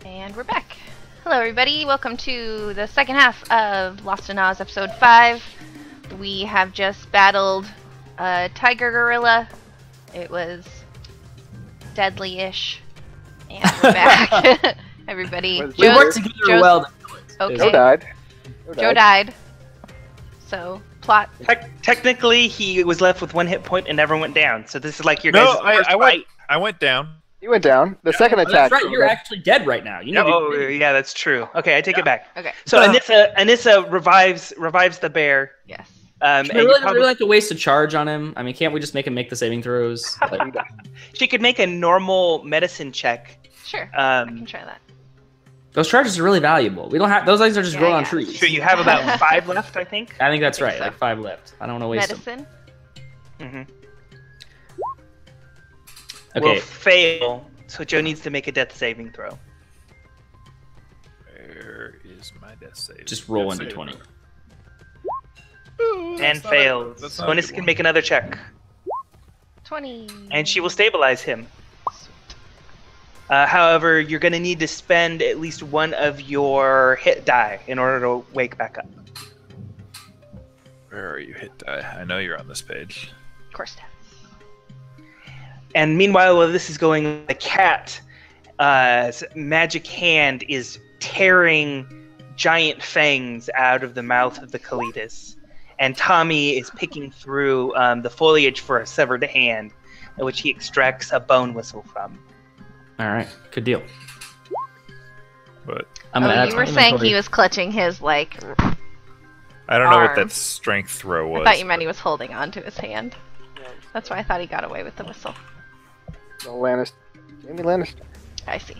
And we're back. Hello everybody, welcome to the second half of Lost in Oz episode 5. We have just battled a tiger gorilla. It was deadly-ish. And we're back. Everybody. We worked together well. Okay. Joe died. Joe died. So, plot. Technically, he was left with 1 hit point and never went down. So this is like your guys' first fight. I went down. You went down. The second attack. That's right. You're actually dead right now. You know. Yeah, that's true. Okay, I take it back. Okay. So Anissa revives the bear. Yes. We really like to waste a charge on him. I mean, can't we just make him make the saving throws? Like, she could make a normal medicine check. Sure. I can try that. those charges are really valuable. We don't have those things are just growing on trees. Sure, you have about 5 left, I think. I think that's right. So. Like 5 left. I don't want to waste medicine. them. Okay. Will fail, so Joe needs to make a death saving throw. Where is my death save? Just roll into 20. And fails. So Anissa can make another check. 20. And she will stabilize him. However, you're going to need to spend at least 1 of your hit die in order to wake back up. Where are you, hit die? I know you're on this page. Of course, Dad. And meanwhile, while this is going on, the cat's magic hand is tearing giant fangs out of the mouth of the Kalitas. And Tommy is picking through the foliage for a severed hand, which he extracts a bone whistle from. All right, good deal. But you were saying he was clutching his, like, I don't know what arm. that strength throw was. I thought you meant he was holding on to his hand. That's why I thought he got away with the whistle. No, Lannister. Jamie Lannister. I see.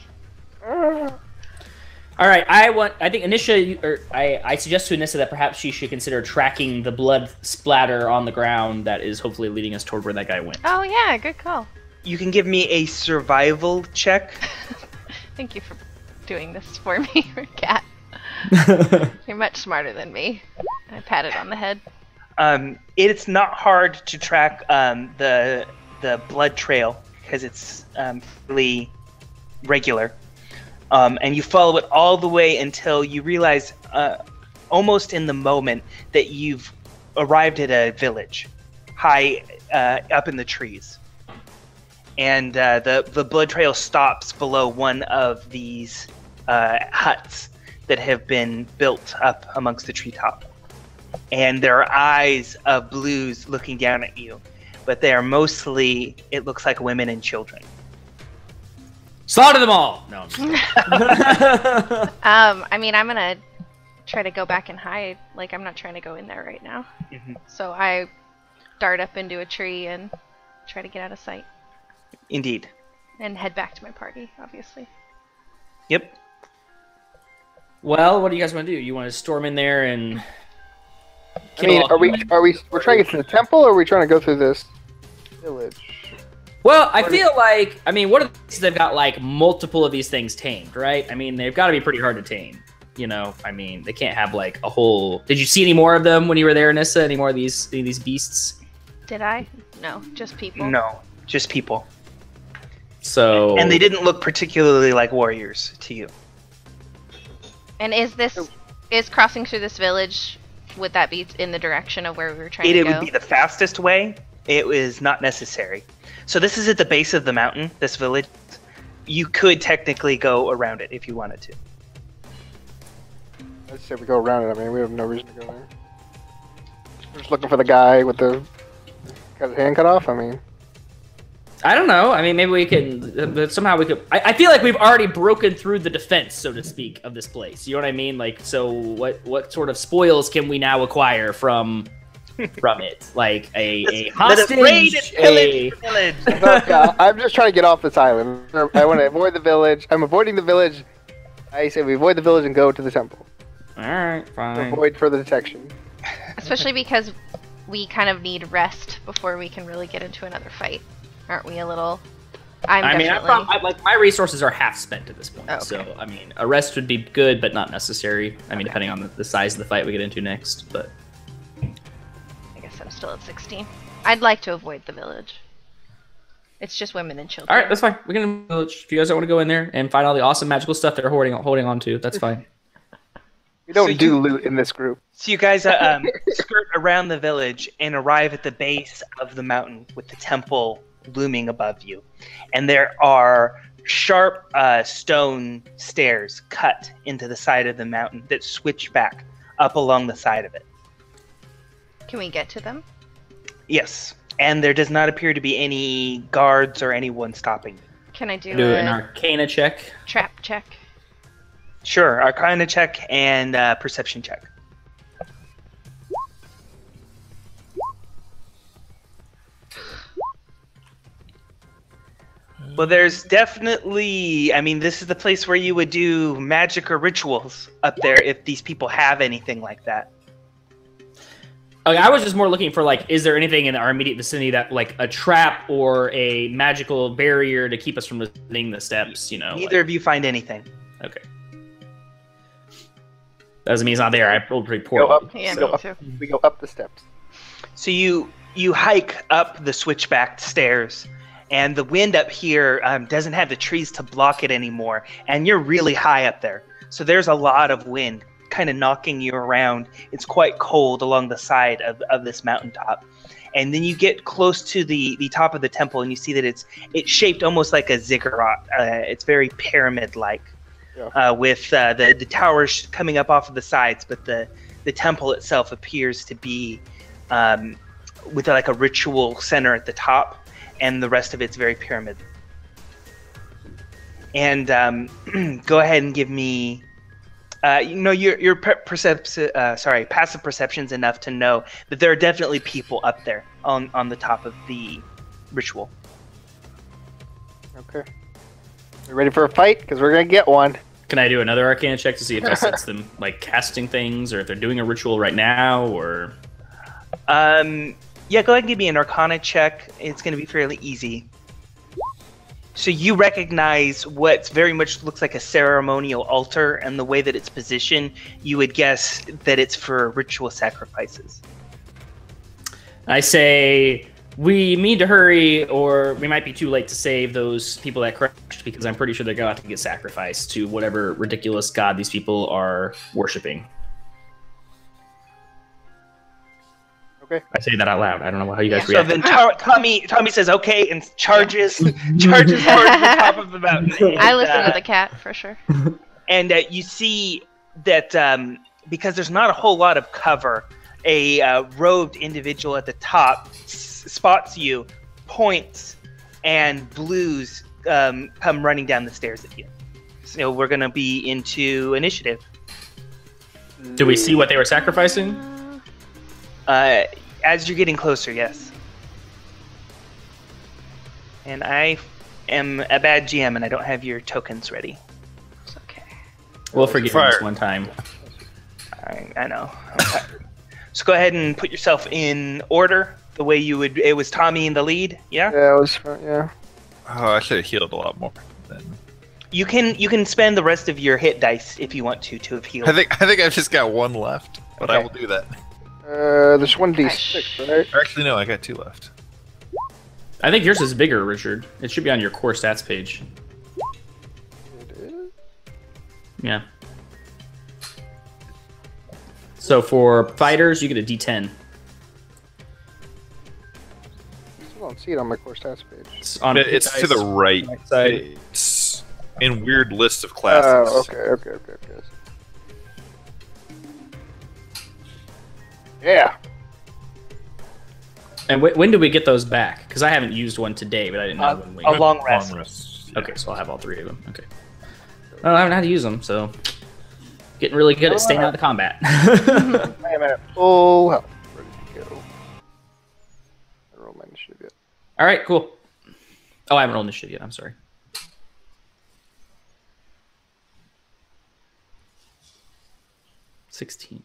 All right, I think I suggest to Anissa that perhaps she should consider tracking the blood splatter on the ground that is hopefully leading us toward where that guy went. Oh yeah, good call. You can give me a survival check. Thank you for doing this for me, Cat. You're much smarter than me. I pat it on the head. It's not hard to track the blood trail because it's really regular. And you follow it all the way until you realize, almost in the moment, that you've arrived at a village, high up in the trees. And the blood trail stops below one of these huts that have been built up amongst the treetop. And there are eyes of blues looking down at you, but they are mostly, it looks like, women and children. Slaughter them all! No, I'm just kidding. I mean, I'm gonna try to go back and hide. Like, I'm not trying to go in there right now. Mm-hmm. So I dart up into a tree and try to get out of sight. Indeed. And head back to my party, obviously. Yep. Well, what do you guys want to do? You want to storm in there and... I mean, we're trying to get to the temple, or are we trying to go through this village? Well, I feel like, I mean, what are these? They've got like multiple of these things tamed, right? I mean, they've got to be pretty hard to tame. You know, I mean, they can't have like a whole. Did you see any more of them when you were there, Anissa? Any more of these beasts? Did I? No, just people. No, just people. So. And they didn't look particularly like warriors to you. And is crossing through this village? Would that be in the direction of where we were trying to go? It would be the fastest way. It was not necessary. So this is at the base of the mountain, this village. You could technically go around it if you wanted to. Let's say we go around it. I mean, we have no reason to go there. We're just looking for the guy with got his hand cut off. I mean, I don't know. I mean, maybe we can. Somehow we could. I feel like we've already broken through the defense, so to speak, of this place. You know what I mean? Like, so what sort of spoils can we now acquire from it? Like a hostage? Village. I'm just trying to get off this island. I want to avoid the village. I'm avoiding the village. I say we avoid the village and go to the temple. All right, fine. Avoid further detection. Especially because we kind of need rest before we can really get into another fight. Aren't we a little... I mean, like my resources are half spent at this point. Oh, okay. So, I mean, a rest would be good, but not necessary. I mean, depending on the size of the fight we get into next, but... I guess I'm still at 16. I'd like to avoid the village. It's just women and children. All right, that's fine. We can village. If you guys don't want to go in there and find all the awesome magical stuff they're holding on to, that's fine. We don't do loot in this group. So you guys skirt around the village and arrive at the base of the mountain with the temple looming above you. And there are sharp stone stairs cut into the side of the mountain that switch back up along the side of it. Can we get to them? Yes. And there does not appear to be any guards or anyone stopping you. Can I do an Arcana check? Trap check? Sure. Arcana check and perception check. Well, there's definitely... I mean, this is the place where you would do magic or rituals up there if these people have anything like that. Okay, I was just more looking for, like, is there anything in our immediate vicinity that, like, a trap or a magical barrier to keep us from ascending the steps, you know? Neither of you find anything. Okay. Doesn't mean it's not there. I rolled pretty poorly. Go up. Yeah, Go me up. too. We go up the steps. So you hike up the switchback stairs, and the wind up here doesn't have the trees to block it anymore, and you're really high up there. So there's a lot of wind kind of knocking you around. It's quite cold along the side of this mountaintop. And then you get close to the top of the temple, and you see that it's shaped almost like a ziggurat. It's very pyramid-like, with the towers coming up off of the sides, but the temple itself appears to be with like a ritual center at the top, and the rest of it's very pyramid. And go ahead and give me, your passive perception's enough to know that there are definitely people up there on the top of the ritual. Okay. We ready for a fight? Because we're gonna get one. Can I do another Arcana check to see if I sense them, like, casting things, or if they're doing a ritual right now, or... Yeah, go ahead and give me an Arcana check. It's going to be fairly easy. So you recognize what very much looks like a ceremonial altar, and the way that it's positioned, you would guess that it's for ritual sacrifices. I say, we need to hurry, or we might be too late to save those people that crashed, because I'm pretty sure they're going to have to get sacrificed to whatever ridiculous god these people are worshipping. Okay. I say that out loud. I don't know how you guys So react. then Tommy says okay and charges towards the top of the mountain. I listen to the cat for sure. And you see that because there's not a whole lot of cover, a robed individual at the top spots you, points, and blues come running down the stairs at you. So we're going to be into initiative. Do we see what they were sacrificing? As you're getting closer, yes. And I am a bad GM, and I don't have your tokens ready. It's okay. We'll forgive him this one time. I know. Okay. So go ahead and put yourself in order, the way you would. It was Tommy in the lead, yeah? Yeah, it was. Yeah. Oh, I should have healed a lot more. Then You can spend the rest of your hit dice if you want to have healed. I think I've just got one left, but I Okay. will do that. There's 1d6, right? Or actually, no, I got 2 left. I think yours is bigger, Richard. It should be on your core stats page. It is? Yeah. So for fighters, you get a D10. I still don't see it on my core stats page. It's to the right. side. It's in weird list of classes. Oh, okay. Yeah. And when do we get those back? Because I haven't used one today, but I didn't know when we... a long rest. Long rest. Yeah. Okay, so I'll have all 3 of them. Okay. Well, I haven't had to use them, so... Getting really good at staying out of the combat. Wait a minute. Full health. Ready to go. I roll my initiative yet. Alright, cool. Oh, I haven't rolled initiative yet. I'm sorry. $16.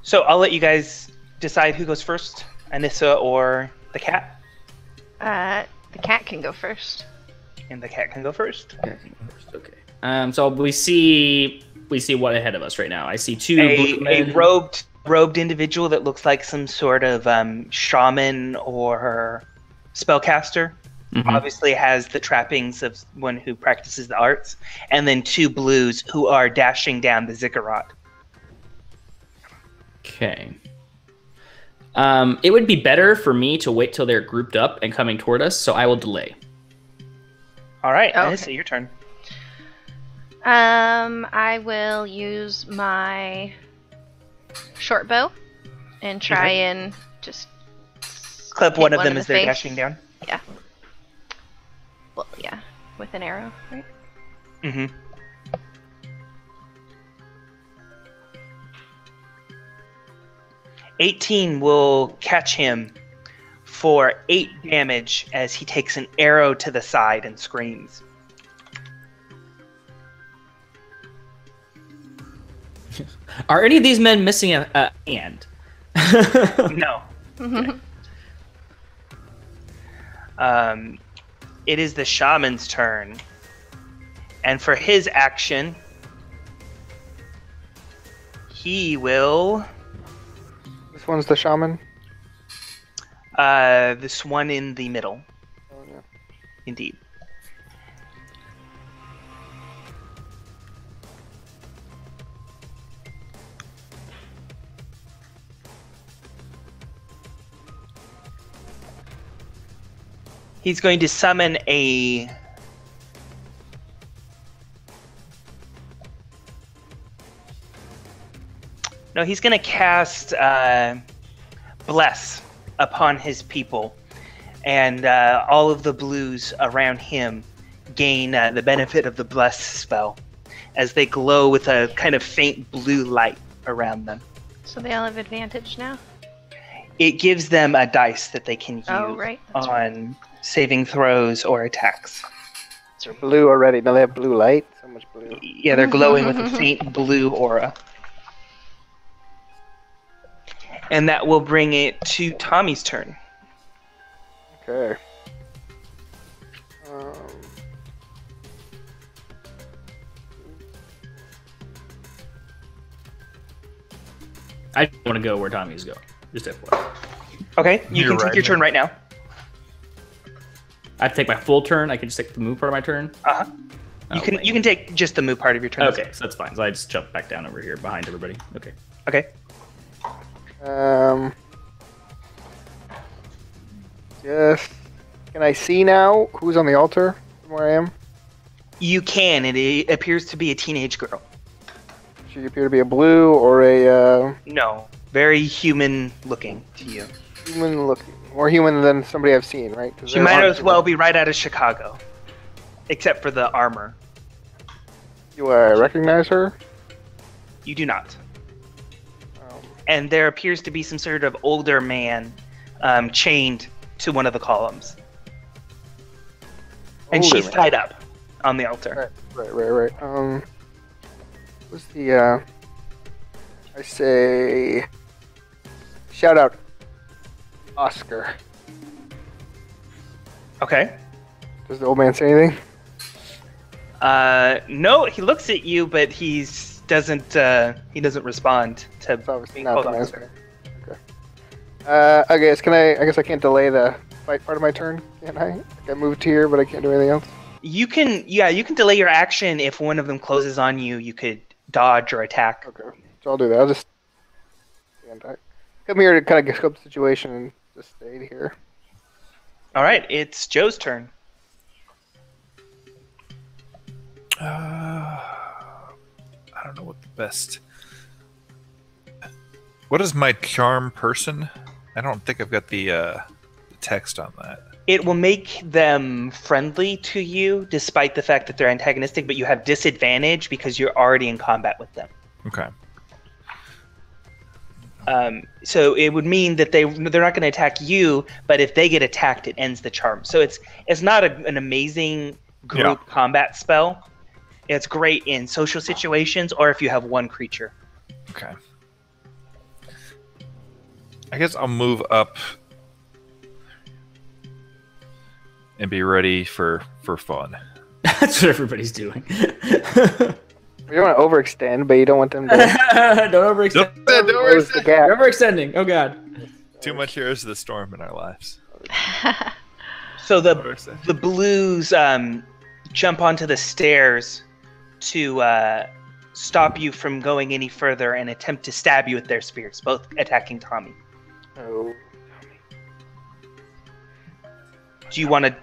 So I'll let you guys decide who goes first, Anissa or the cat. The cat can go first. And the cat can go first. Okay. So we see we see what ahead of us right now. I see two blue A men. robed individual that looks like some sort of shaman or spellcaster. Mhm. Obviously has the trappings of one who practices the arts, and then 2 blues who are dashing down the ziggurat. Okay. It would be better for me to wait till they're grouped up and coming toward us, so I will delay. All right, Okay. Alyssa, your turn. I will use my short bow and try and just Clip hit one of them in as the they're face. dashing down. Yeah. Well, yeah, with an arrow, right? Mm-hmm. "18 will catch him for 8 damage as he takes an arrow to the side and screams. Are any of these men missing a hand? No. It is the shaman's turn. And for his action, he will... This one's the shaman. This one in the middle. Oh, yeah. Indeed. He's going to summon a... No, he's going to cast Bless upon his people. And all of the blues around him gain the benefit of the Bless spell as they glow with a kind of faint blue light around them. So they all have advantage now? It gives them a dice that they can use Oh, right. That's on saving throws or attacks. They're blue already. No, they have blue light. So much blue. Yeah, they're glowing with a faint blue aura. And that will bring it to Tommy's turn. Okay. I don't want to go where Tommy's going. Just FYI. Okay, you You're can take right, your turn man. right now. I have to take my full turn. I can just take the move part of my turn. Uh-huh. Oh, You can take just the move part of your turn. Okay, so that's fine. So I just jump back down over here behind everybody. Okay. Okay. Yes. Can I see now who's on the altar from where I am? You can. It appears to be a teenage girl. She appear to be a blue or a No. Very human looking to you. human looking. More human than somebody I've seen, right? 'Cause She they're might on- as well be right out of Chicago. Except for the armor. Do I recognize her? You do not. Um, And there appears to be some sort of older man chained to one of the columns. And older she's man. tied up on the altar. Right. What's the, I say, shout out, Oscar. Okay. Does the old man say anything? No, he looks at you, but he doesn't respond to It's obviously being not called the man. Oscar. Okay. I guess I can't delay the fight part of my turn, can I? I moved here, but I can't do anything else. You can delay your action if one of them closes on you. You could dodge or attack. Okay, so I'll do that. I'll just stand back. Come here to kind of scope the situation and just stay here. All right, it's Joe's turn. I don't know what the best. What is my charm person? I don't think I've got the text on that. It will make them friendly to you, despite the fact that they're antagonistic. But you have disadvantage because you're already in combat with them. Okay. So it would mean that they're not going to attack you, but if they get attacked, it ends the charm. So it's not an amazing group combat spell. It's great in social situations or if you have one creature. Okay. I guess I'll move up and be ready for fun. That's what everybody's doing. You don't want to overextend, but you don't want them to Don't overextend. close the gap. You're overextending. Oh god. Too much heroes of the storm in our lives. So the blues jump onto the stairs to stop you from going any further and attempt to stab you with their spears, both attacking Tommy. Oh. Do you want to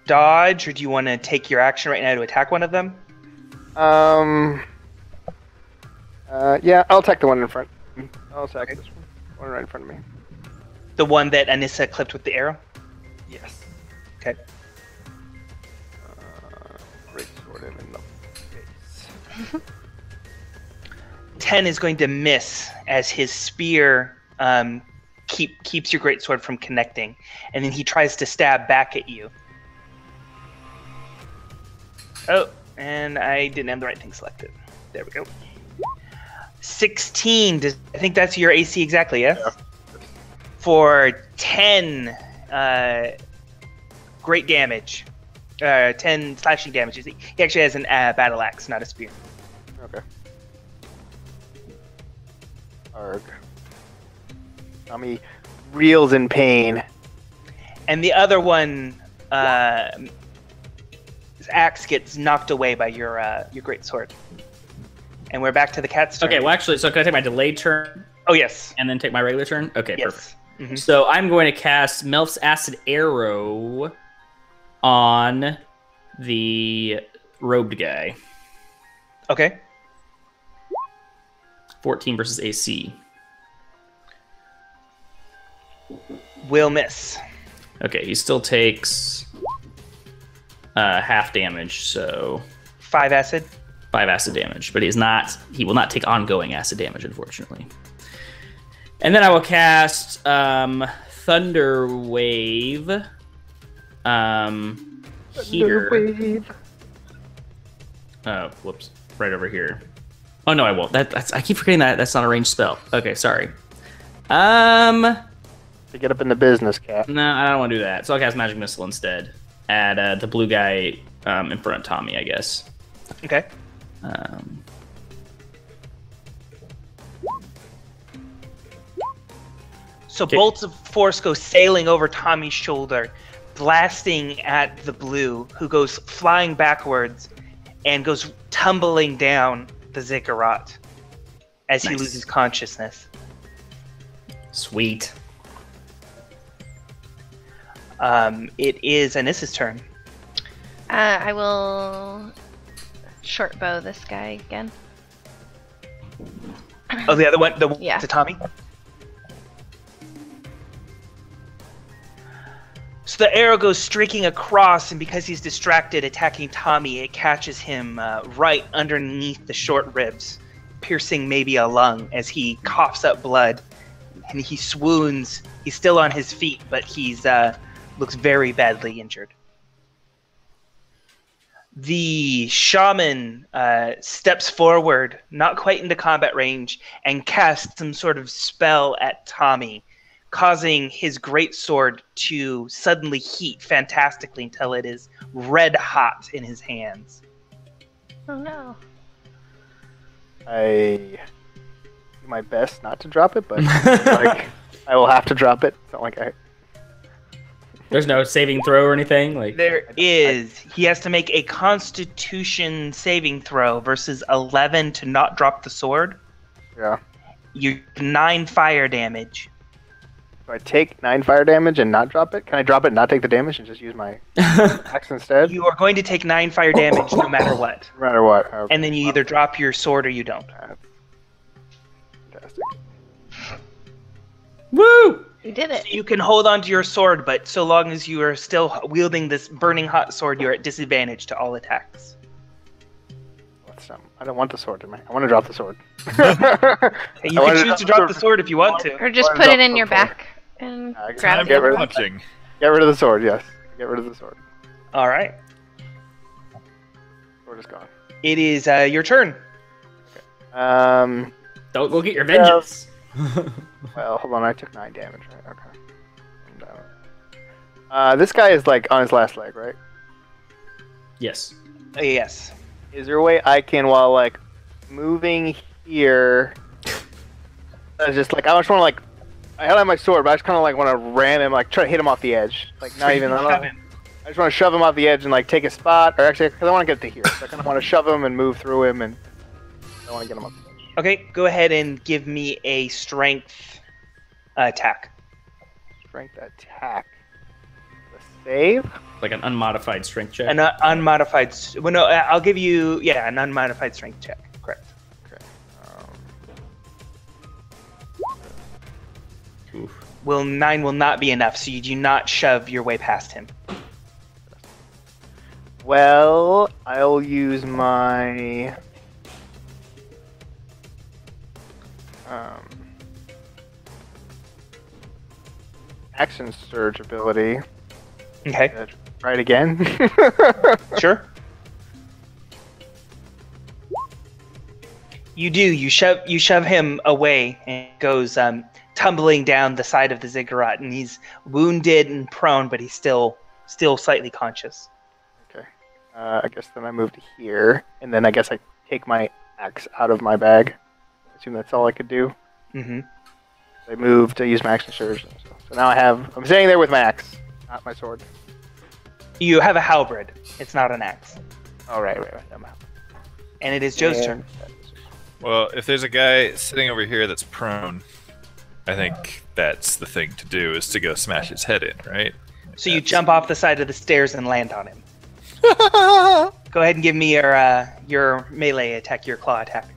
dodge, or do you want to take your action right now to attack one of them? Yeah, I'll attack the one in front. I'll attack this one right in front of me. The one that Anissa clipped with the arrow? Yes. Okay. Great sword him in the face. 10 is going to miss as his spear keeps your greatsword from connecting, and then he tries to stab back at you. Oh, and I didn't have the right thing selected. There we go. 16. I think that's your AC exactly, yes? Yeah. For 10 great damage. 10 slashing damage. He actually has an battle axe, not a spear. Okay. Arg. Tommy reels in pain. And the other one, his axe gets knocked away by your great sword. And we're back to the cat's turn. Okay, well actually, so can I take my delayed turn? Oh, yes. And then take my regular turn? Okay, Yes. perfect. Mm-hmm. So I'm going to cast Melf's Acid Arrow on the robed guy. Okay. 14 versus AC. Will miss. Okay, he still takes half damage, so 5 acid. 5 acid damage, but he will not take ongoing acid damage, unfortunately. And then I will cast Thunder Wave here. Wave. Oh, whoops. Right over here. Oh, no, I won't. I keep forgetting that's not a ranged spell. Okay, sorry. To get up in the business, Cat. No, I don't want to do that. So I'll cast Magic Missile instead. At the blue guy in front of Tommy, I guess. Okay. So Okay. bolts of force go sailing over Tommy's shoulder, blasting at the blue, who goes flying backwards and goes tumbling down the ziggurat as he Nice. loses consciousness. Sweet. It is Anissa's turn. I will short bow this guy again. Oh, the other one, Yeah. to Tommy. So the arrow goes streaking across, and because he's distracted, attacking Tommy, it catches him right underneath the short ribs, piercing maybe a lung as he coughs up blood, and he swoons. He's still on his feet, but he's looks very badly injured. The shaman steps forward, not quite into combat range, and casts some sort of spell at Tommy, causing his greatsword to suddenly heat fantastically until it is red hot in his hands. Oh no. I do my best not to drop it, but like I will have to drop it. It's not like I. There's no saving throw or anything? Like There is. He has to make a Constitution saving throw versus 11 to not drop the sword. Yeah. You 9 fire damage. Do I take 9 fire damage and not drop it? Can I drop it and not take the damage and just use my axe instead? You are going to take 9 fire damage no matter what. No matter what. Okay. And then you either drop your sword or you don't. Fantastic. Woo! You did it. You can hold on to your sword, but so long as you are still wielding this burning hot sword, you're at disadvantage to all attacks. I don't want the sword in my. I want to drop the sword. Hey, you can choose to drop the sword if you want to. Or just put it in your back and grab Time it. for punching. Get rid of the sword. Yes. Get rid of the sword. All right. Sword is gone. It is your turn. Um. Don't go get your vengeance. Well, hold on. I took 9 damage. Right? Okay. I'm down. This guy is like on his last leg, right? Yes. Yes. Is there a way I can, while like moving here. I just want to I don't have my sword, but I just kind of want to ram him, try to hit him off the edge. Not even. I just want to shove him off the edge and take a spot, or actually, because I want to get to here. So I kind of want to shove him and move through him, and I want to get him off the edge. Okay, go ahead and give me a strength attack. Strength attack. The save. Like an unmodified strength check. An unmodified. Well, no, I'll give you an unmodified strength check. Correct. Okay. Oof. 9 will not be enough, so you do not shove your way past him. Well, I'll use my action surge ability. Okay. Try it again. Sure. You do. You shove him away, and it goes tumbling down the side of the ziggurat, and he's wounded and prone, but he's still slightly conscious. Okay. I guess then I move to here, and then I guess I take my axe out of my bag. I assume that's all I could do. Mm-hmm. I moved to use my action surge. So now I'm standing there with my axe, not my sword. You have a halberd. It's not an axe. Oh, right. I'm out. And it is Joe's turn. Well, if there's a guy sitting over here that's prone, I think that's the thing to do, is to go smash his head in, right? So you jump off the side of the stairs and land on him. Go ahead and give me your melee attack, your claw attack.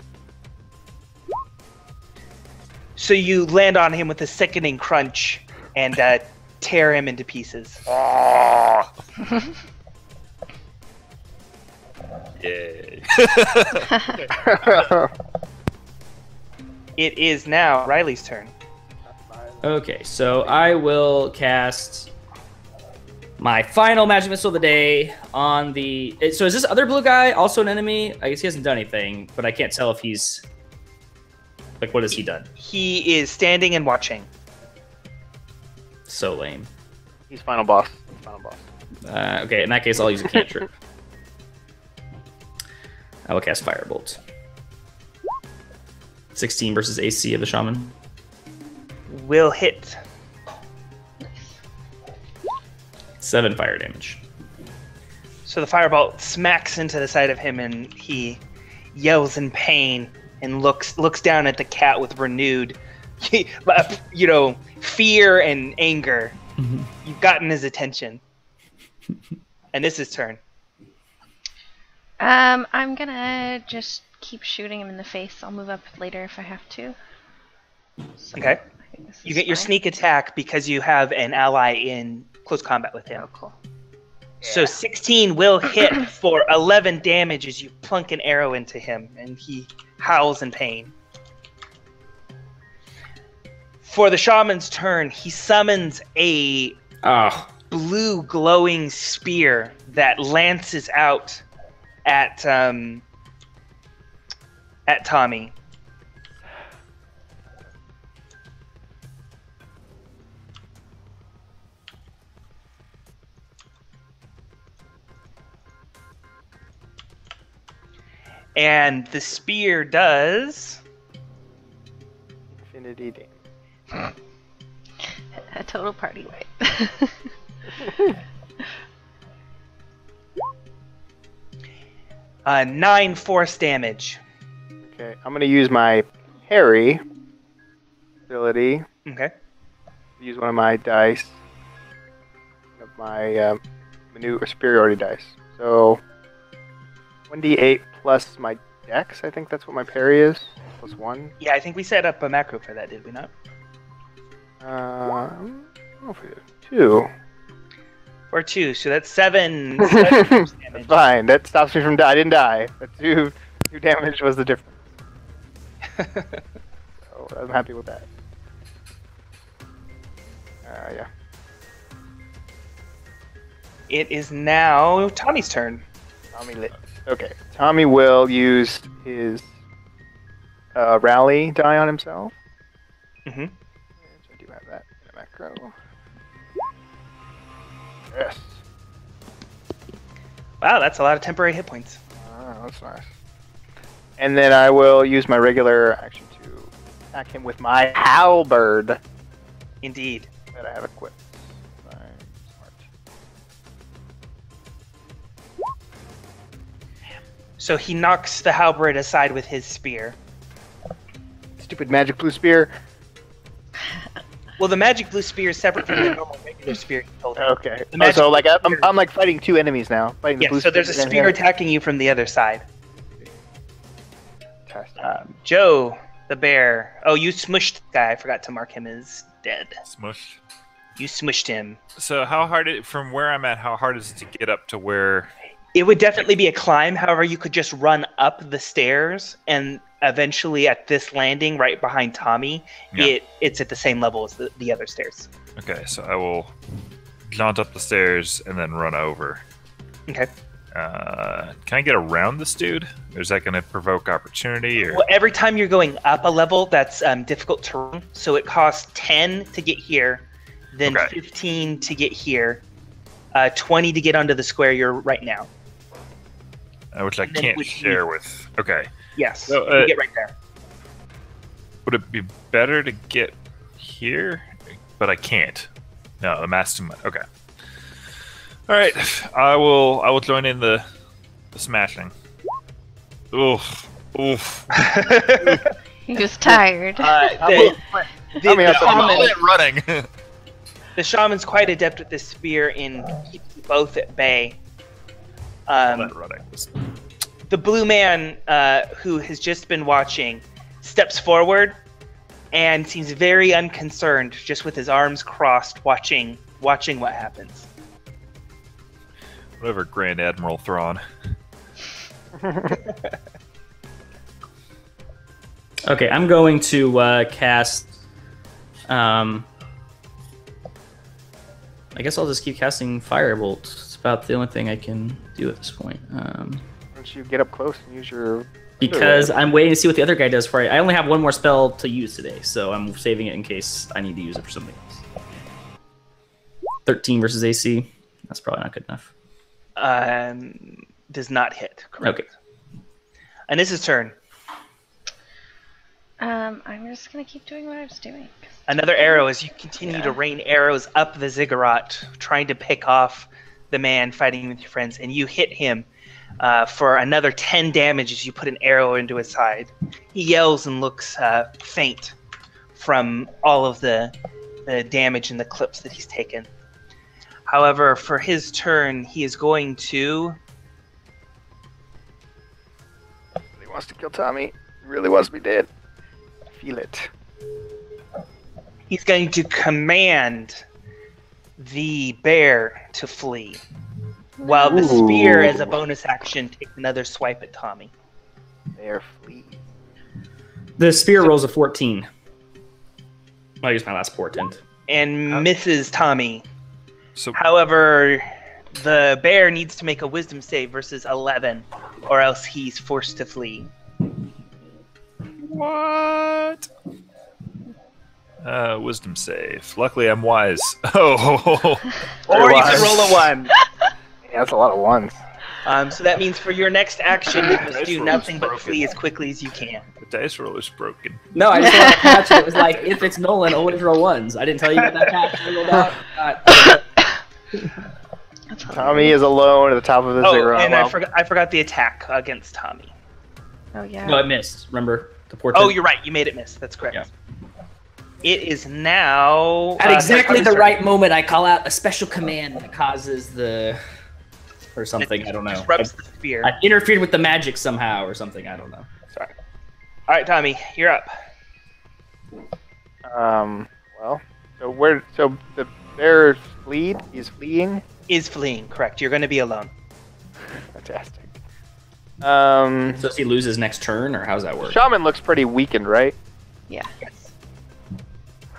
So you land on him with a sickening crunch and tear him into pieces. Yay. It is now Riley's turn. Okay, so I will cast my final magic missile of the day on the... So is this other blue guy also an enemy? I guess he hasn't done anything, but I can't tell if he's... what has he done? He is standing and watching. So lame. He's final boss. Okay, in that case, I'll use a cantrip. I will cast Firebolt. 16 versus AC of the Shaman. Will hit. 7 fire damage. So the firebolt smacks into the side of him, and he yells in pain and looks down at the cat with renewed, fear and anger. You've gotten his attention, and this is turn. I'm gonna just keep shooting him in the face. I'll move up later if I have to. So Okay. I think this You is get your fine. sneak attack because you have an ally in close combat with him. Oh, cool. So 16 will hit for 11 damage as you plunk an arrow into him, and he howls in pain. For the shaman's turn, he summons a blue glowing spear that lances out at Tommy. And the spear does Infinity damage. A total party wipe. 9 force damage. Okay, I'm gonna use my parry ability. Okay. Use one of my dice. One of my maneuver superiority dice. So 1d8 plus my dex. I think that's what my parry is. Plus 1. Yeah, I think we set up a macro for that, did we not? I don't know if we did. 2. Or 2, so that's 7 force damage. That's fine. That stops me from I didn't die. That 2 damage was the difference. So I'm happy with that. Yeah. It is now Tommy's turn. Tommy lit. Okay. Tommy will use his rally die on himself. Mm-hmm. I do have that in a macro. Yes. Wow, that's a lot of temporary hit points. Oh, that's nice. And then I will use my regular action to attack him with my halberd Indeed. that I have equipped. I'm smart. So he knocks the halberd aside with his spear. Stupid magic blue spear. Well, the magic blue spear is separate from the normal regular spear you told him. Okay. The magic So like blue I'm like fighting two enemies now. Fighting the Yeah, blue so there's a and spear him. attacking you from the other side. Fantastic. Joe, the bear. Oh, you smushed the guy. I forgot to mark him as dead. Smush. You smushed him. So how hard from where I'm at? How hard is it to get up to where? It would definitely be a climb. However, you could just run up the stairs, and eventually at this landing right behind Tommy, Yeah. it's at the same level as the other stairs. Okay, so I will jaunt up the stairs and then run over. Okay. Can I get around this dude? Or is that going to provoke opportunity? Or Well, every time you're going up a level, that's difficult terrain. So it costs 10 to get here, then Okay. 15 to get here, 20 to get onto the square you're right now. which I and then can't would share you- with. Okay. Yes, So, you get right there. Would it be better to get here? But I can't. No, the mass too much. Okay. All right. I will join in the smashing. Oof. Oof. He was tired. The Tommy has shaman- I'm all running. The shaman's quite adept with this spear in keeping you both at bay. Running. The blue man, who has just been watching, steps forward and seems very unconcerned, just with his arms crossed, watching what happens. Whatever, Grand Admiral Thrawn. Okay, I'm going to cast. I guess I'll just keep casting Firebolt. It's about the only thing I can do at this point. Once you get up close and use your Because I'm waiting to see what the other guy does for it. I only have one more spell to use today, so I'm saving it in case I need to use it for something else. 13 versus AC. That's probably not good enough. Does not hit. Correct. Okay. And this is turn. I'm just gonna keep doing what I was doing. Another arrow as you continue to rain arrows up the ziggurat, trying to pick off the man fighting with your friends, and you hit him for another 10 damage as you put an arrow into his side. He yells and looks faint from all of the damage and the clips that he's taken. However, for his turn, he is going to... He wants to kill Tommy. He really wants me dead. I feel it. He's going to command the bear to flee, while the spear, as a bonus action, takes another swipe at Tommy. Bear flee. The spear rolls a 14. I'll use my last portent. And misses Tommy. So However, the bear needs to make a wisdom save versus 11, or else he's forced to flee. what? Wisdom save. Luckily, I'm wise. Oh. Or you can roll a 1. Yeah, that's a lot of ones. So that means for your next action, you must Dice do roll nothing is but broken. flee as quickly as you can. The dice roll is broken. No, I just want to catch it. It was like, if it's Nolan, always roll ones. I didn't tell you about that catch. I rolled out. Tommy is alone at the top of the Oh, ziggurat. and Well, I forgot the attack against Tommy. Oh yeah. No, it missed. Remember the portent? Oh, you're right. You made it miss. That's correct. Yeah. It is now... At exactly the Tom's turn. right moment, I call out a special command that causes the... Or something, I don't know. Disrupts the spear. I interfered with the magic somehow or something, I don't know. Sorry. All right, Tommy, you're up. well, so the bear fleed? He's fleeing? Is fleeing, correct. You're going to be alone. Fantastic. So does he lose his next turn, or how's that work? Shaman looks pretty weakened, right? Yeah. Yes.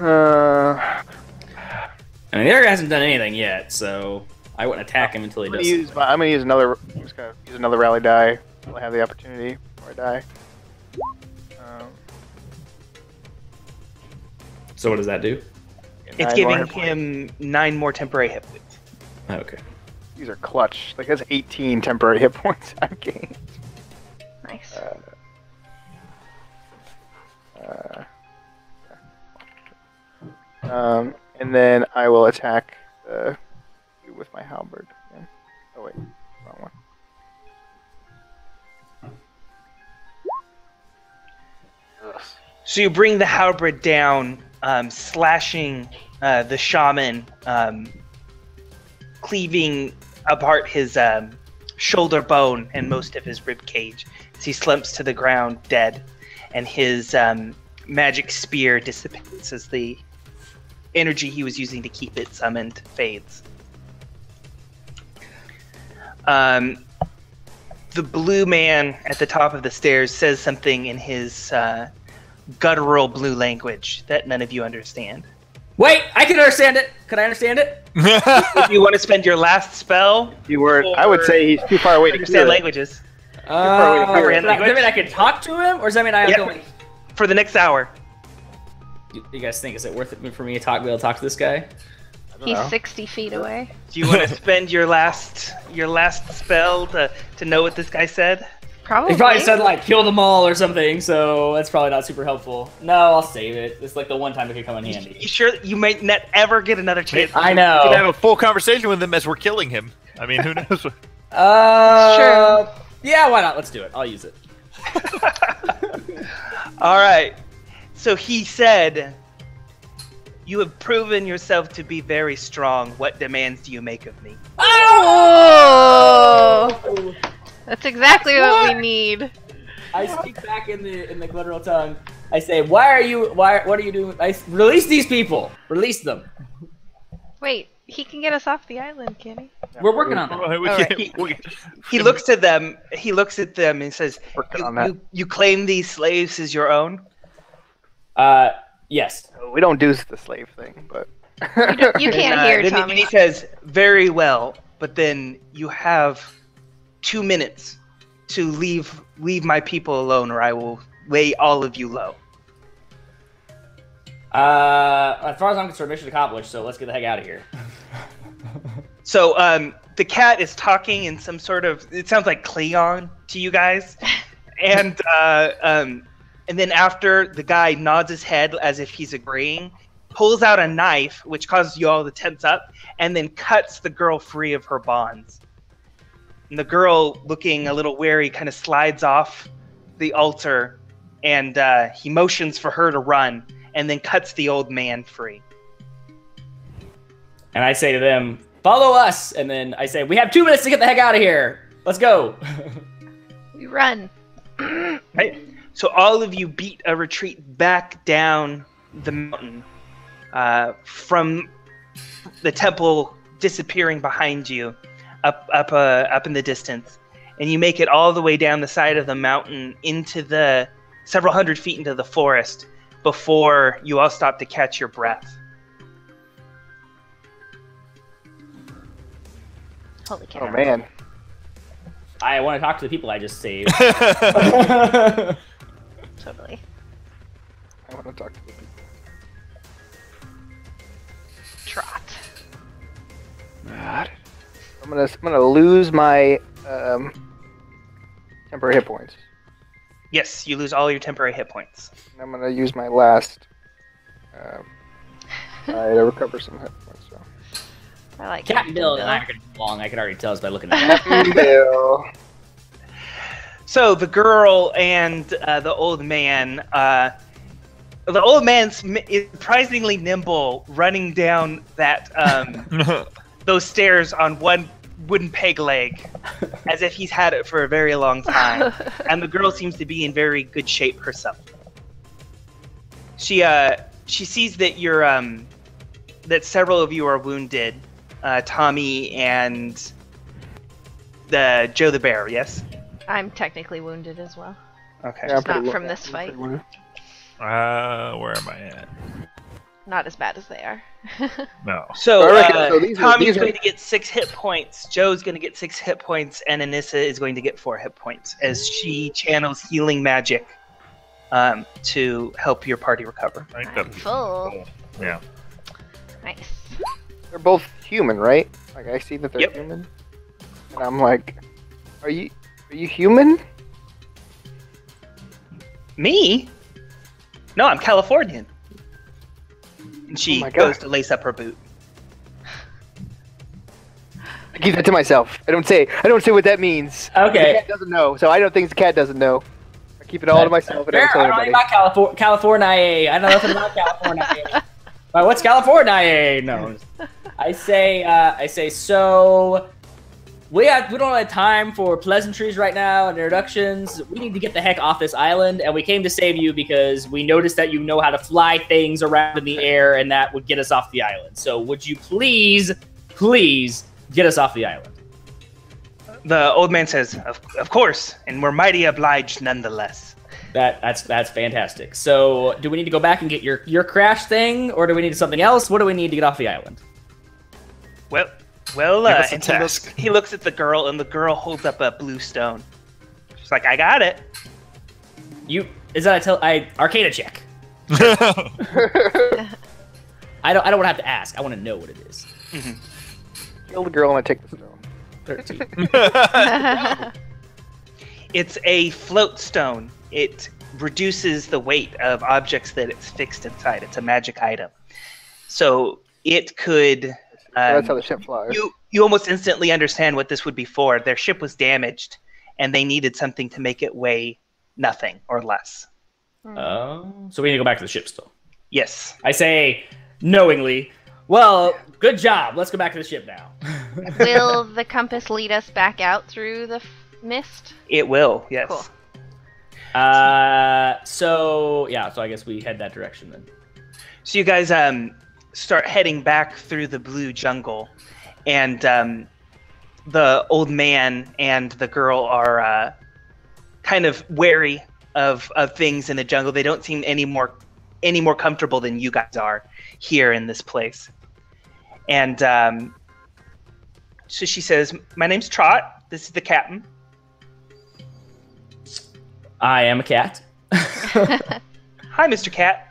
I mean, the other guy hasn't done anything yet, so I wouldn't attack him until he does something. I'm gonna use another. I'm just gonna use another rally die. While I have the opportunity before I die. So what does that do? It's 9 more giving hit points. him 9 more temporary hit points. Okay. These are clutch. Like, that's 18 temporary hit points I've gained. Nice. And then I will attack with my halberd again. Oh wait, wrong one. So you bring the halberd down, slashing the shaman, cleaving apart his shoulder bone and most of his rib cage as he slumps to the ground dead, and his magic spear dissipates as the energy he was using to keep it summoned fades. The blue man at the top of the stairs says something in his guttural blue language that none of you understand. Wait, I can understand it. Can I understand it? If you want to spend your last spell, You were. I would say he's too far away to understand hear. languages away to comprehend Does that language. mean I can talk to him, or does that mean I have Yep. For the next hour. You guys think is it worth it for me to be able to talk to this guy? He's 60 feet away. Do you want to spend your last spell to know what this guy said? Probably. He probably said like kill them all or something, so that's probably not super helpful. No, I'll save it. It's like the one time it could come in handy. You sure you might not ever get another chance? I We could have know. a full conversation with him as we're killing him. I mean, who knows? Sure. Yeah, why not? Let's do it. I'll use it. All right. So he said, "You have proven yourself to be very strong. What demands do you make of me?" Oh! That's exactly what we need. I speak back in the guttural tongue. I say, what are you doing? Release these people. Release them. Wait, he can get us off the island, can he? We're working on that. We Alright. can't- He looks at them. He looks at them and says, Working on that. you claim these slaves as your own?" Yes. We don't do the slave thing, but You can't And, hear, then Tommy. he says, "Very well, but then you have 2 minutes to leave my people alone, or I will lay all of you low." As far as I'm concerned, mission accomplished. So let's get the heck out of here. So the cat is talking in some sort of, it sounds like Cleon to you guys, and then after the guy nods his head as if he's agreeing, pulls out a knife, which causes you all to tense up, and then cuts the girl free of her bonds. And the girl, looking a little wary, kind of slides off the altar, and he motions for her to run, and then cuts the old man free. And I say to them, follow us. And then I say, we have 2 minutes to get the heck out of here. Let's go. We run. Right? So all of you beat a retreat back down the mountain, from the temple disappearing behind you, up in the distance, and you make it all the way down the side of the mountain into the several hundred feet into the forest before you all stop to catch your breath. Holy cow. oh man, I want to talk to the people I just saved. Totally. I want to talk to the people. Trot. God. I'm gonna lose my temporary hit points. Yes, you lose all your temporary hit points. And I'm gonna use my last to recover some hit points. So. I like Captain Bill and I are going to get along. I can already tell just by looking at him. Bill. So the girl and the old man, the old man's is surprisingly nimble, running down that those stairs on one wooden peg leg, as if he's had it for a very long time. And the girl seems to be in very good shape herself. She sees that you're that several of you are wounded, Tommy and the Joe the Bear. Yes. I'm technically wounded as well. Okay. Yeah, I'm Just not pretty from wo- this I'm fight. pretty wounded. Where am I at? Not as bad as they are. No. So, I reckon- so these are- Tommy's these are- going to get 6 hit points, Joe's going to get 6 hit points, and Anissa is going to get 4 hit points as she channels healing magic to help your party recover. I think that'd be Full. cool. Yeah. Nice. They're both human, right? Like I see that they're Yep. human, and I'm like, are you human? Me? No, I'm Californian. And she my goes God. to lace up her boot. I keep that to myself. I don't say what that means. Okay. The cat doesn't know, so I don't think the cat doesn't know. I keep it all to myself and I Fair, don't tell I don't know anybody. about California. I know nothing about California. But what's California? No. I say so. We don't have time for pleasantries right now and introductions. We need to get the heck off this island, and we came to save you because we noticed that you know how to fly things around in the air, and that would get us off the island. So would you please get us off the island? The old man says, of course, and we're mighty obliged nonetheless. That's fantastic. So do we need to go back and get your crash thing, or do we need something else? What do we need to get off the island? Well, Give us a and task. he looks at the girl, and the girl holds up a blue stone. She's like, I got it. Is that Arcana check? I don't want to have to ask. I want to know what it is. Kill the girl and I take the stone. 13. It's a float stone. It reduces the weight of objects that it's fixed inside. It's a magic item. So it could... That's how the ship flies. You almost instantly understand what this would be for. Their ship was damaged, and they needed something to make it weigh nothing or less. Oh, so we need to go back to the ship still. Yes. I say knowingly. Well, good job. Let's go back to the ship now. Will the compass lead us back out through the mist? It will, yes. Cool. So I guess we head that direction then. So you guys start heading back through the blue jungle, and the old man and the girl are kind of wary of things in the jungle. They don't seem any more comfortable than you guys are here in this place. And so she says, "My name's Trot. This is the captain." I am a cat. Hi, Mr. Cat.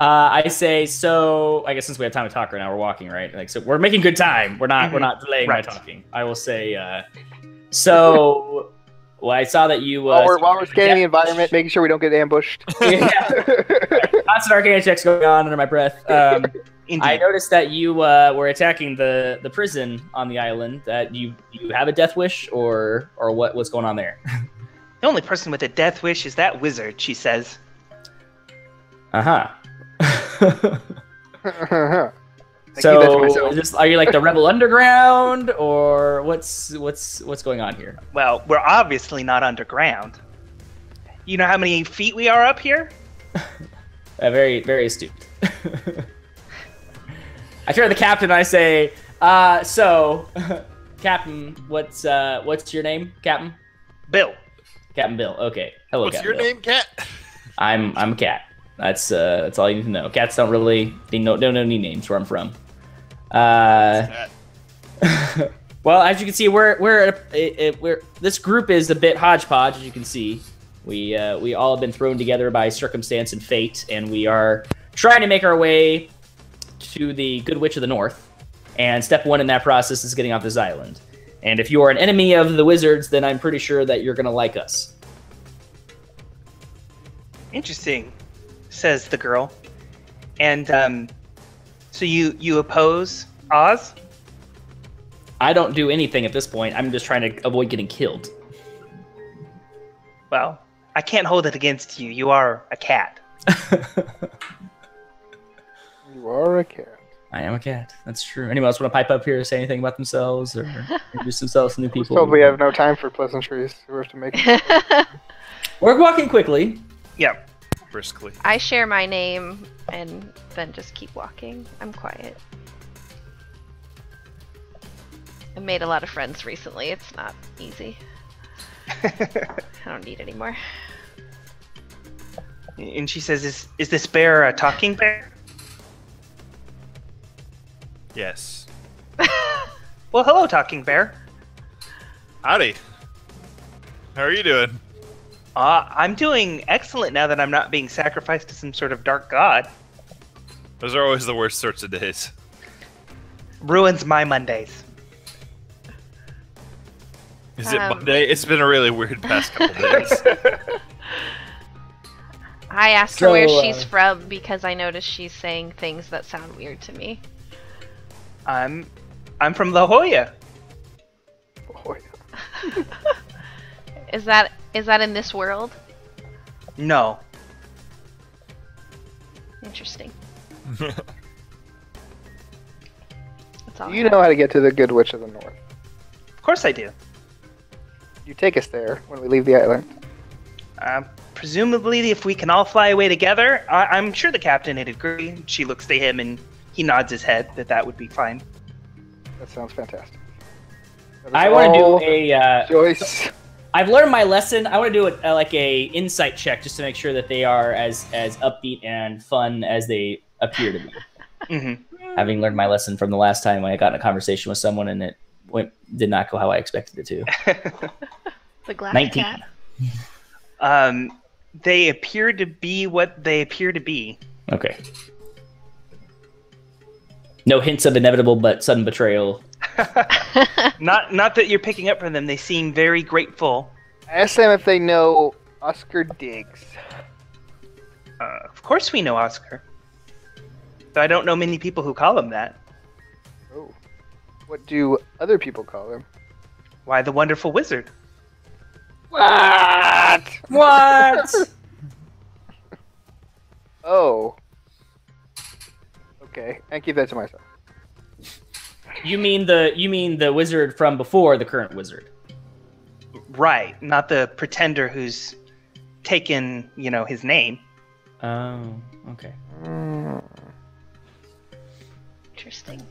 I say so. I guess since we have time to talk right now, we're walking, right? Like, so we're making good time. We're not delaying Right. by talking. I will say. So, well, I saw that you. While we're scanning the environment, making sure we don't get ambushed. Yeah. Constant arcana checks going on under my breath. Indeed. I noticed that you were attacking the prison on the island. That you have a death wish, or what's going on there? The only person with a death wish is that wizard, she says. Uh-huh. I keep that to So, myself. are you like the Rebel Underground, or what's going on here? Well, we're obviously not underground. You know how many feet we are up here? Very, very astute. I turn to the captain and I say, so, Captain, what's your name, Captain? Bill. Captain Bill. Okay. Hello, What's Captain your Bill. name, Cat? I'm a cat. That's all you need to know. Cats don't really don't know any names where I'm from. Cat. Well, as you can see, we're this group is a bit hodgepodge. As you can see, we all have been thrown together by circumstance and fate, and we are trying to make our way to the Good Witch of the North. And step one in that process is getting off this island. And if you are an enemy of the wizards, then I'm pretty sure that you're gonna like us. Interesting, says the girl. And so you oppose Oz? I don't do anything at this point. I'm just trying to avoid getting killed. Well, I can't hold it against you. You are a cat. You are a cat. I am a cat. That's true. Anyone else want to pipe up here, say anything about themselves, or introduce themselves to new We're people? told we have no time for pleasantries. We have to make. We're walking quickly. Yeah. Briskly. I share my name and then just keep walking. I'm quiet. I've made a lot of friends recently. It's not easy. I don't need any more. And she says, is this bear a talking bear? Yes. Well, hello, talking bear. Howdy. How are you doing? I'm doing excellent now that I'm not being sacrificed to some sort of dark god. Those are always the worst sorts of days. Ruins my Mondays. Is it Monday? It's been a really weird past couple days. I asked her where she's from because I noticed she's saying things that sound weird to me. I'm from La Jolla. Is that in this world? No. Interesting. That's all. You know how to get to the Good Witch of the North. Of course I do. You take us there when we leave the island. Presumably, if we can all fly away together, I'm sure the captain would agree. She looks to him and he nods his head that would be fine. That sounds fantastic. I want to do a. Joyce. I've learned my lesson. I want to do like a insight check just to make sure that they are as upbeat and fun as they appear to be. Mm-hmm. Having learned my lesson from the last time when I got in a conversation with someone and it did not go how I expected it to. The glass 19. cat. They appear to be what they appear to be. Okay. No hints of inevitable but sudden betrayal. Not that you're picking up from them. They seem very grateful. I asked them if they know Oscar Diggs. Of course we know Oscar. Though I don't know many people who call him that. Oh. What do other people call him? Why, the Wonderful Wizard. What? What? Oh. Okay, I keep that to myself. You mean the wizard from before the current wizard? Right, not the pretender who's taken, his name. Oh, okay. Interesting.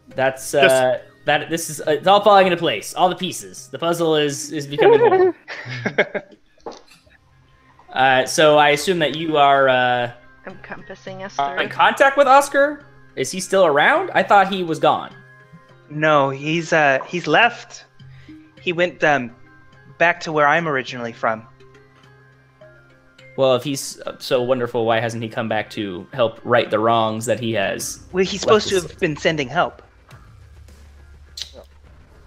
That's it's all falling into place. All the pieces. The puzzle is becoming whole. So I assume that you are Encompassing us in through. contact with Oscar. Is he still around? I thought he was gone. No, he's left. He went back to where I'm originally from. Well, if he's so wonderful, why hasn't he come back to help right the wrongs that he has? Well, he's supposed to have been sending help.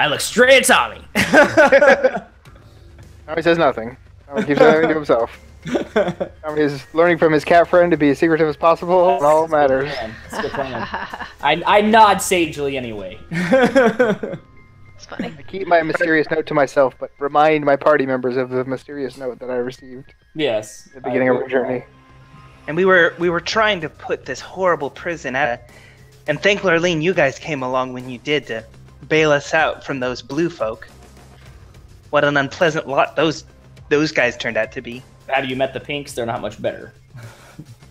I look straight at Tommy. Tommy says nothing. Tommy keeps everything to himself. Tommy is learning from his cat friend to be as secretive as possible, and all that matters. That's a good plan. I nod sagely anyway. It's funny. I keep my mysterious note to myself, but remind my party members of the mysterious note that I received Yes. at the beginning of our journey. And we were trying to put this horrible prison out, and thank Lurleen you guys came along when you did to bail us out from those blue folk. What an unpleasant lot those guys turned out to be. Have you met the Pinks? They're not much better.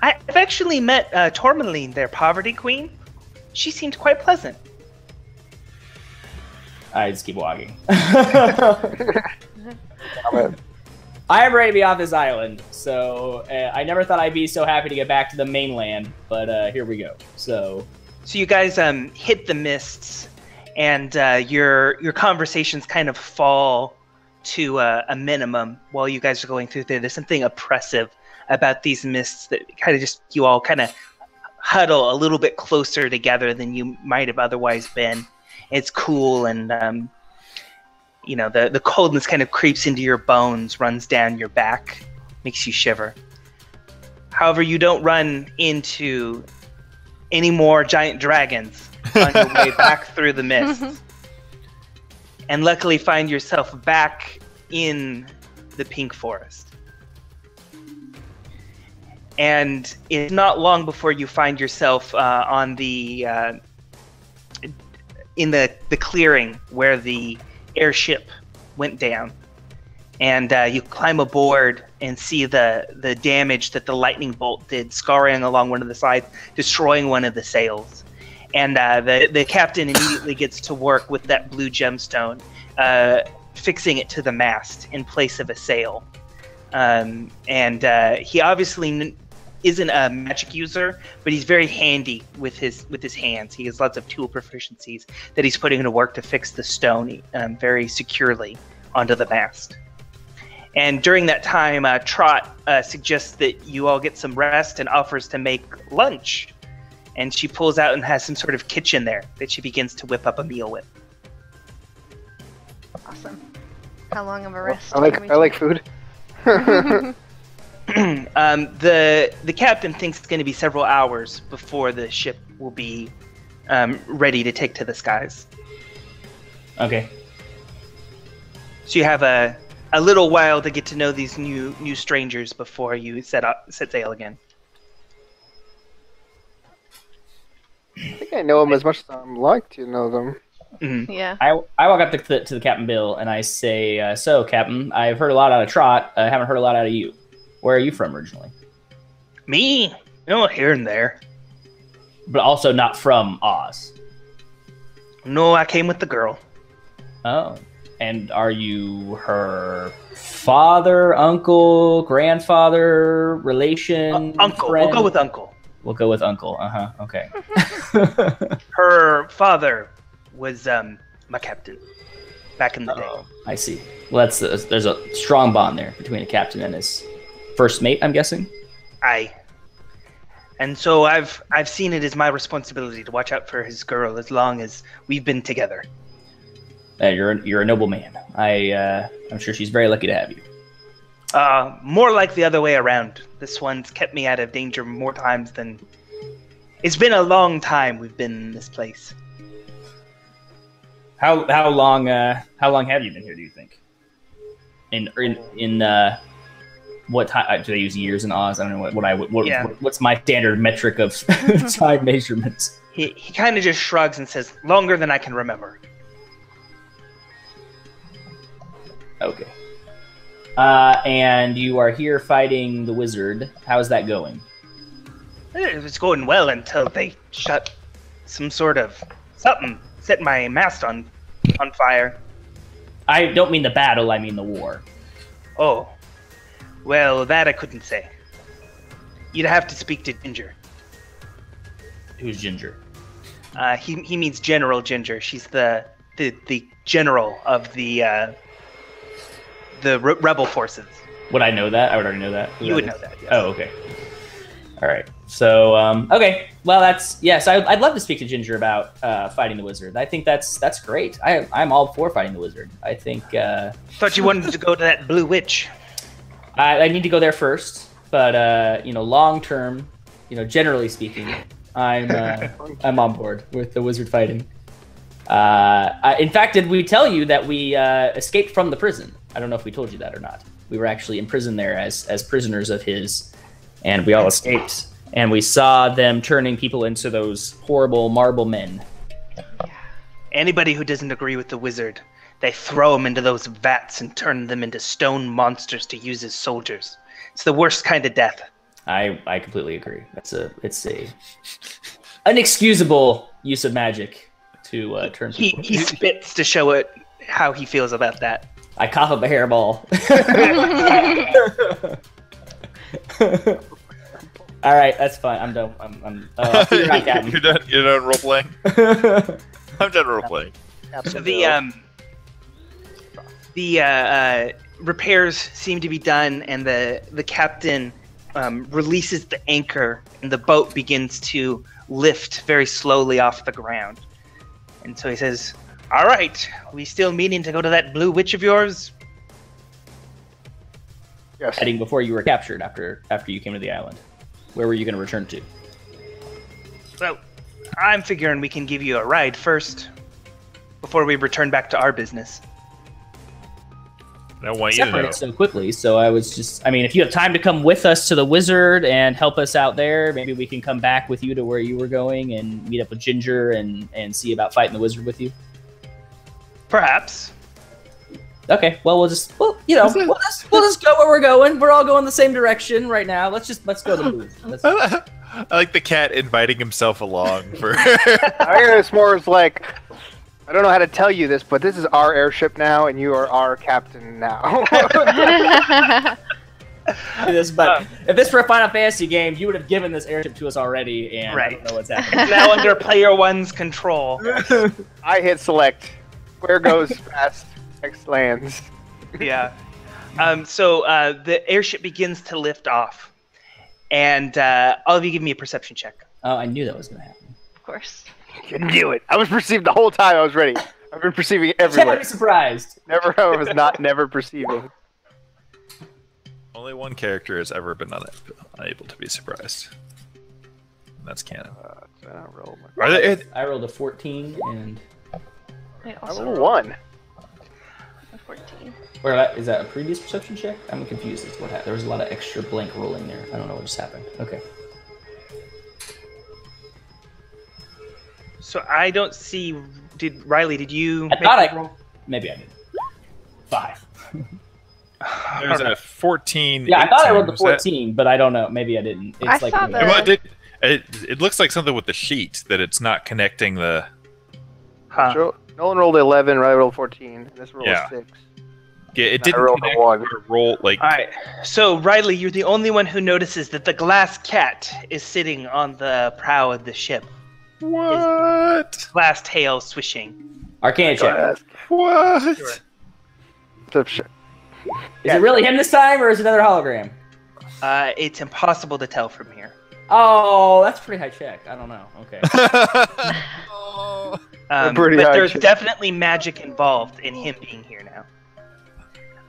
I've actually met Tourmaline, their poverty queen. She seemed quite pleasant. I just keep walking. I am ready to be off this island, so I never thought I'd be so happy to get back to the mainland, but here we go. So you guys hit the mists, and your conversations kind of fall to a minimum while you guys are going through there. There's something oppressive about these mists that kind of just you all kind of huddle a little bit closer together than you might have otherwise been. It's cool, and the coldness kind of creeps into your bones, runs down your back, makes you shiver. However, you don't run into any more giant dragons on your way back through the mists. And luckily find yourself back in the Pink Forest. And it's not long before you find yourself on the in the clearing where the airship went down. And you climb aboard and see the damage that the lightning bolt did, scarring along one of the sides, destroying one of the sails. And the captain immediately gets to work with that blue gemstone, fixing it to the mast in place of a sail. And he obviously isn't a magic user, but he's very handy with his hands. He has lots of tool proficiencies that he's putting into work to fix the stone very securely onto the mast. And during that time, Trot suggests that you all get some rest and offers to make lunch. And she pulls out and has some sort of kitchen there that she begins to whip up a meal with. Awesome. How long of a rest? I like food. The captain thinks it's going to be several hours before the ship will be ready to take to the skies. Okay. So you have a little while to get to know these new strangers before you set sail again. I think I know them as much as I'd like to know them. Mm-hmm. Yeah. I walk up to the Captain Bill and I say, so, Captain, I've heard a lot out of Trot. I haven't heard a lot out of you. Where are you from originally? Me? Here and there. But also not from Oz. No, I came with the girl. Oh. And are you her father, uncle, grandfather, relation? Uncle. Friend? We'll go with uncle. We'll go with uncle. Uh-huh. Okay. Her father was my captain back in the day. I see. Well, there's a strong bond there between a captain and his first mate, I'm guessing. Aye. And so I've seen it as my responsibility to watch out for his girl as long as we've been together. You're a noble man. I'm sure she's very lucky to have you. More like the other way around. This one's kept me out of danger more times than... It's been a long time we've been in this place. How long have you been here, do you think? In what time do they use years in Oz? I don't know what's my standard metric of time measurements. He kind of just shrugs and says, longer than I can remember. Okay. And you are here fighting the wizard. How's that going? It was going well until they shut some sort of something, set my mast on fire. I don't mean the battle, I mean the war. Oh. Well, that I couldn't say. You'd have to speak to Ginger. Who's Ginger? He means General Ginger. She's the general of the rebel forces. Would I know that? I would already know that. You would know that, yes. Oh, okay. All right. So, okay. Well, I'd love to speak to Ginger about fighting the wizard. I think that's great. I'm all for fighting the wizard. I think. Thought you wanted to go to that Blue Witch. I need to go there first, but long term, generally speaking, I'm on board with the wizard fighting. In fact, did we tell you that we escaped from the prison? I don't know if we told you that or not. We were actually imprisoned there as prisoners of his, and we all escaped. And we saw them turning people into those horrible marble men. Anybody who doesn't agree with the wizard, they throw them into those vats and turn them into stone monsters to use as soldiers. It's the worst kind of death. I completely agree. It's a inexcusable use of magic to turn people. He spits to show it how he feels about that. I cough up a hairball. All right, that's fine. I'm done. You're done. You're done role playing. I'm done role playing. So the repairs seem to be done, and the captain releases the anchor, and the boat begins to lift very slowly off the ground. And so he says, "All right, we still meaning to go to that Blue Witch of yours?" Yes. Heading before you were captured after you came to the island. Where were you going to return to? Well, I'm figuring we can give you a ride first, before we return back to our business. I don't want you to know. Separate so quickly, so I was just... I mean, if you have time to come with us to the wizard and help us out there, maybe we can come back with you to where you were going and meet up with Ginger and see about fighting the wizard with you. Perhaps. Okay, well, we'll just go where we're going. We're all going the same direction right now. Let's go to the booth. I like the cat inviting himself along for. I hear it's more like, I don't know how to tell you this, but this is our airship now, and you are our captain now. If this were a Final Fantasy game, you would have given this airship to us already, and I don't know what's happening. It's now under player one's control. I hit select. Where goes fast? X lands. Yeah. So the airship begins to lift off, and all of you give me a perception check. Oh, I knew that was going to happen. Of course. You knew it. I was perceived the whole time I was ready. I've been perceiving everywhere. Never be surprised. I was never perceiving. Only one character has ever been unable to be surprised. And that's canon. Are they? I rolled a 14 and. I I also rolled rolled 1. a 14. Is that a previous perception check? I'm confused as to what happened. There was a lot of extra blank rolling there. I don't know what just happened. Okay. So I don't see. Riley? Did you? I thought I rolled. Maybe I did. 5. There's a 14. Yeah, I thought I 18. rolled the Was that- 14, but I don't know. Maybe I didn't. It's I like saw the- Well, it looks like something with the sheet that it's not connecting the. Huh. Nolan rolled 11, Riley rolled 14. This rolled Yeah. 6. Yeah, it I didn't rolled a connect 1. or roll like. All right. So Riley, you're the only one who notices that the glass cat is sitting on the prow of the ship. What? Glass tail swishing. Arcana check. What? Perception. Is it really him this time, or is it another hologram? It's impossible to tell from here. Oh, that's a pretty high check. I don't know. Okay. Oh. But Pretty high there's check. definitely magic involved in him being here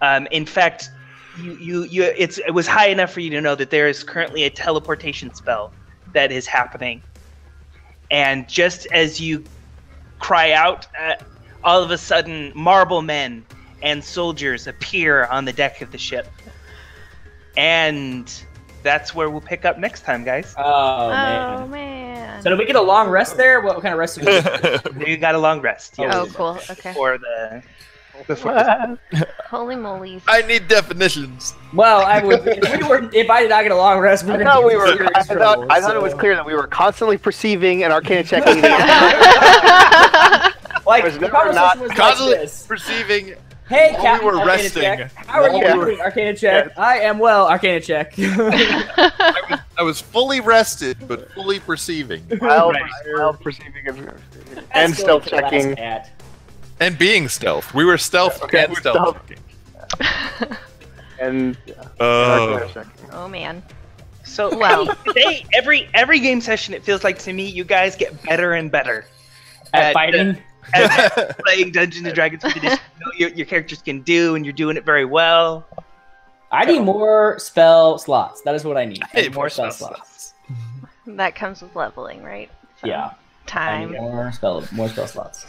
now. In fact, it was high enough for you to know that there is currently a teleportation spell that is happening. And just as you cry out, all of a sudden, marble men and soldiers appear on the deck of the ship. And that's where we'll pick up next time, guys. Oh, Oh man. man. So did we get a long rest there? What kind of rest did we get? You got a long rest. Oh, Yeah, Oh, cool. Okay. before Holy moly. I need definitions. Well, I would. If I did not get a long rest, I thought we were. I thought it was clear that we were constantly perceiving and Arcana checking. Like was the never conversation not was like Constantly this. perceiving. Hey, while Captain we were Arcana resting. check. How are you Yeah. doing, Arcana check? I am well, Arcana check. I was fully rested, but fully perceiving. Wild, Right. wild perceiving and Let's go stealth to the last checking. cat. And being stealth. We were stealth Okay, and we're stealth. stealth. And Oh. Arcana checking. Oh man. So Well. today, every game session, it feels like to me, you guys get better and better At fighting. at playing Dungeons and Dragons with the your characters can do, and you're doing it very well. I need more spell slots. That is what I need. I Hey, need more spell spell slots. That comes with leveling, right? So, Yeah. I Time. need more spell slots.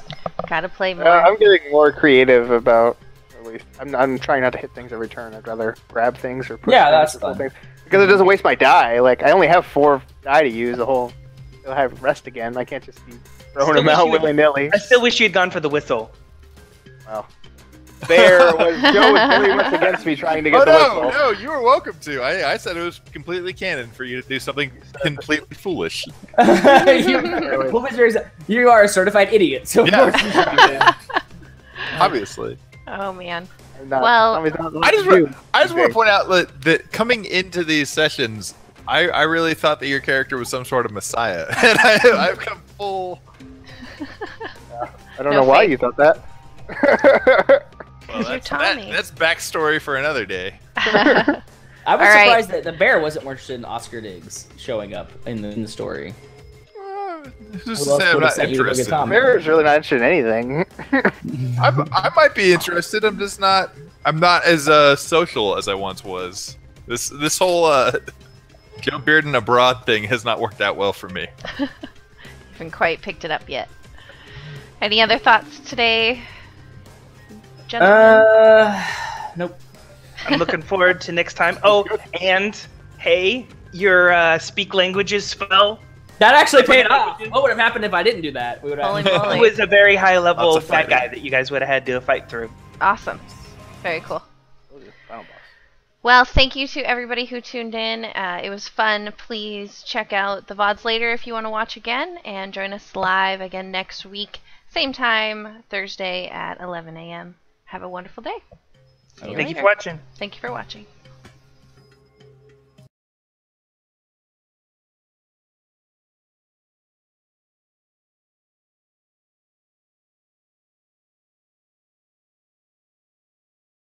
Gotta play more. I'm getting more creative about. At least I'm trying not to hit things every turn. I'd rather grab things or push Yeah, things that's or pull fun. things because it doesn't waste my die. Like I only have 4 die to use. I'll have rest again. I can't just be throwing Still them out wish you- willy nilly. I still wish you had gone for the whistle. Wow. Joe was very much against me trying to get Oh the no, whistle. no, you were welcome to. I said it was completely canon for you to do something completely foolish. You are a certified idiot, so of Yeah. course you should do that. Obviously. Oh man. I'm not- Well- I'm not I just, you. I just want to point out that coming into these sessions, I really thought that your character was some sort of messiah, and I've come full. I don't No know why faith. you thought that. Well, You're Tommy. that's backstory for another day. I was All right. surprised that the bear wasn't more interested in Oscar Diggs showing up in the story. Just Who else say I'm would've not sent you to go get interested. Tom? Mayor's really not interested in anything. I might be interested. I'm just not. I'm not as social as I once was. This whole Joe Bearden abroad thing has not worked out well for me. Haven't quite picked it up yet. Any other thoughts today, gentlemen? Nope. I'm looking forward to next time. Oh, and hey, your speak languages spell That actually paid off. What would have happened if I didn't do that? We would Holy have. moly. was a very high level Lots of bad fighting. guy that you guys would have had to fight through. Awesome. Very cool. Final boss. Well, thank you to everybody who tuned in. It was fun. Please check out the VODs later if you want to watch again, and join us live again next week, same time, Thursday at 11 a.m. Have a wonderful day. See you Thank you later. for watching. Thank you for watching.